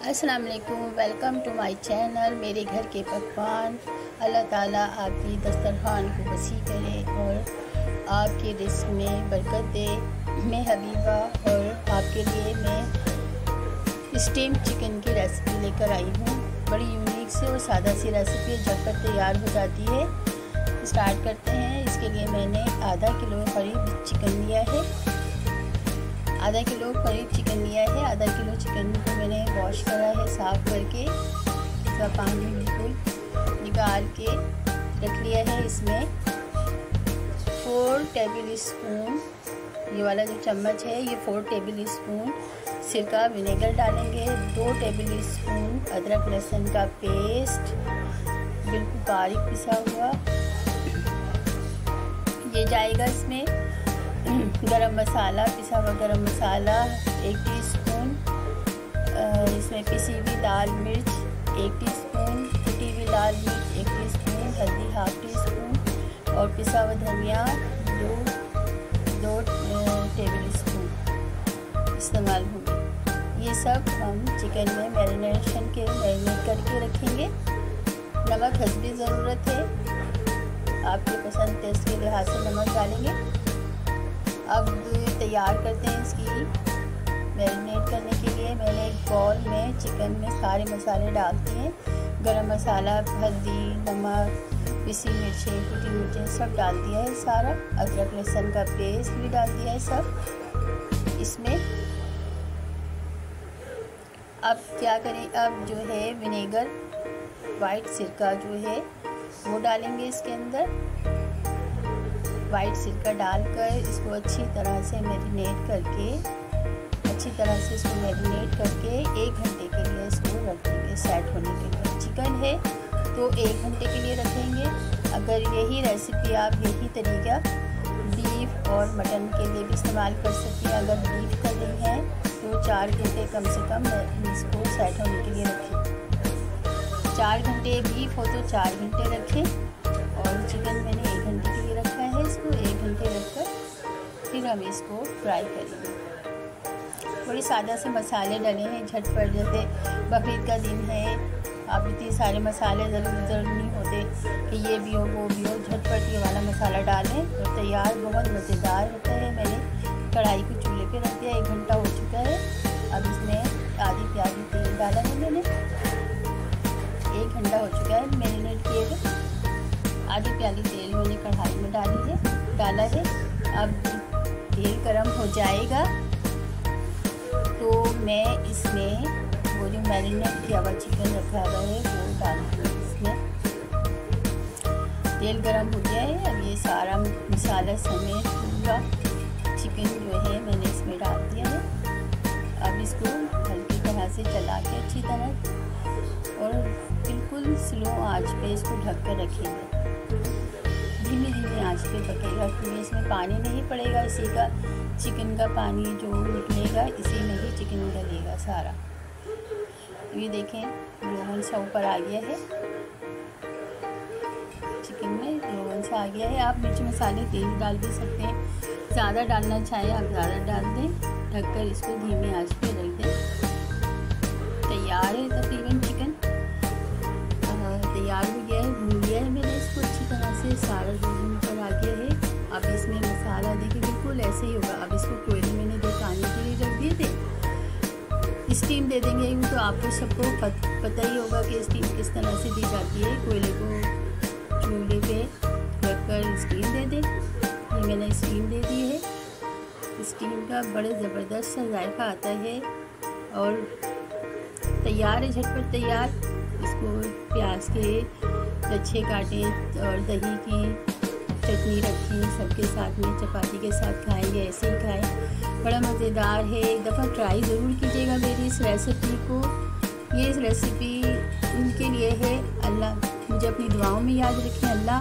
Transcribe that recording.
अस्सलाम वालेकुम, welcome to my channel मेरे घर के पकवान। अल्लाह ताला आपकी दस्तरखान को वसी करे और आपके रिस्क में बरकत दे। मैं हबीबा और आपके लिए मैं स्टीम चिकन की रेसिपी लेकर आई हूँ। बड़ी यूनिक से और सादा सी रेसिपी झटपट तैयार हो जाती है। स्टार्ट करते हैं। इसके लिए मैंने आधा किलो करीब चिकन लिया है। आधा किलो करीब चिकन लिया है। आधा किलो चिकन को मैंने वॉश करा है साफ़ करके। इसका पानी बिल्कुल निकाल के रख लिया है। इसमें 4 टेबल स्पून, ये वाला जो चम्मच है ये 4 टेबल स्पून सिरका विनेगर डालेंगे। 2 टेबल स्पून अदरक लहसुन का पेस्ट बिल्कुल बारीक पिसा हुआ ये जाएगा। इसमें गरम मसाला, पिसा हुआ गरम मसाला 1 टीस्पून, इसमें पिसी हुई लाल मिर्च 1 टीस्पून, कुटी हुई लाल मिर्च 1 टीस्पून, हल्दी 1/2 टीस्पून और पिसा हुआ धनिया 2 टेबल स्पून इस्तेमाल होंगे। ये सब हम चिकन में मैरिनेट करके रखेंगे। नमक हस्बी ज़रूरत है, आपके पसंद टेस्ट के लिहाज से नमक डालेंगे। अब तैयार करते हैं इसकी मैरिनेट करने के लिए। मैंने एक बाउल में चिकन में सारे मसाले डाल दिए। गरम मसाला, हल्दी, नमक, पिसी मिर्चें, कुटी मिर्चें सब डाल दिया है सारा। अदरक लहसुन का पेस्ट भी डाल दिया है सब इसमें। अब क्या करें, अब जो है विनेगर वाइट सिरका जो है वो डालेंगे इसके अंदर। वाइट सिरका डालकर इसको अच्छी तरह से मैरिनेट करके 1 घंटे के लिए इसको रख देंगे सेट होने के लिए। चिकन है तो 1 घंटे के लिए रखेंगे। अगर यही रेसिपी आप यही तरीका बीफ और मटन के लिए भी इस्तेमाल कर सकते हैं। अगर बीफ कर रही हैं तो 4 घंटे कम से कम इसको सेट होने के लिए रखें। 4 घंटे बीफ हो तो 4 घंटे रखें और चिकन मैंने 1 घंटे के लिए रखा है। इसको 1 घंटे रखकर फिर हम इसको फ्राई करेंगे। थोड़ी सादा से मसाले डले हैं झटपट, जैसे बकरीद का दिन है, आप इतने सारे मसाले ज़रूर नहीं होते कि ये भी हो वो भी हो। झटपट ये वाला मसाला डालें और तैयार बहुत मज़ेदार होता है। मैंने कढ़ाई को चूल्हे पे रख दिया, 1 घंटा हो चुका है। अब इसमें आधी प्याली तेल डाला है मैंने। 1 घंटा हो चुका है मैरिनेट किए हुए। आधी प्याली तेल मैंने कढ़ाई में डाला है। अब तेल गरम हो जाएगा तो मैं इसमें वो जो मैरिनेट किया हुआ चिकन रखा हुआ है वो डालूँगी इसमें। तेल गरम हो गया है। अब ये सारा मसाला समेत पूरा चिकन जो है मैंने इसमें डाल दिया है। अब इसको हल्की तरह से चला के अच्छी तरह और बिल्कुल स्लो आंच पे इसको ढक कर रखेंगे। धीमी आंच पे पकेगा क्योंकि इसमें पानी नहीं पड़ेगा। इसी का चिकन का पानी जो निकलेगा इसी में ही चिकन गलेगा सारा। ये देखें रोगन सा ऊपर आ गया है, चिकन में रोगन सा आ गया है। आप मिर्च मसाले तेज डाल भी सकते हैं, ज़्यादा डालना चाहें आप ज़्यादा डाल दें। ढककर इसको धीमी आंच पे रख दें। तैयार है तकरीबन चिकन तैयार हो गया है। भून लिया है मैंने इसको अच्छी तरह से, सारा रोगन ऊपर आ गया है। अब इसमें मसाला देखिए बिल्कुल ऐसे ही होगा। अब इसको कोयले मैंने दिखाने के लिए रख दिए थे। स्टीम दे देंगे तो आपको सबको पता ही होगा कि स्टीम किस तरह से दी जाती है। कोयले को चूल्हे पे रखकर स्टीम दे दें। ये मैंने स्टीम दे दी है। स्टीम का बड़े ज़बरदस्त सा जायका आता है और तैयार है, झटपट तैयार। इसको प्याज के लच्छे काटें और दही की चटनी रखें, सबके साथ में चपाती के साथ खाएंगे, ऐसे ही खाएं। बड़ा मज़ेदार है। एक दफ़ा ट्राई ज़रूर कीजिएगा मेरी इस रेसिपी को। ये रेसिपी उनके लिए है। अल्लाह मुझे अपनी दुआओं में याद रखें। अल्लाह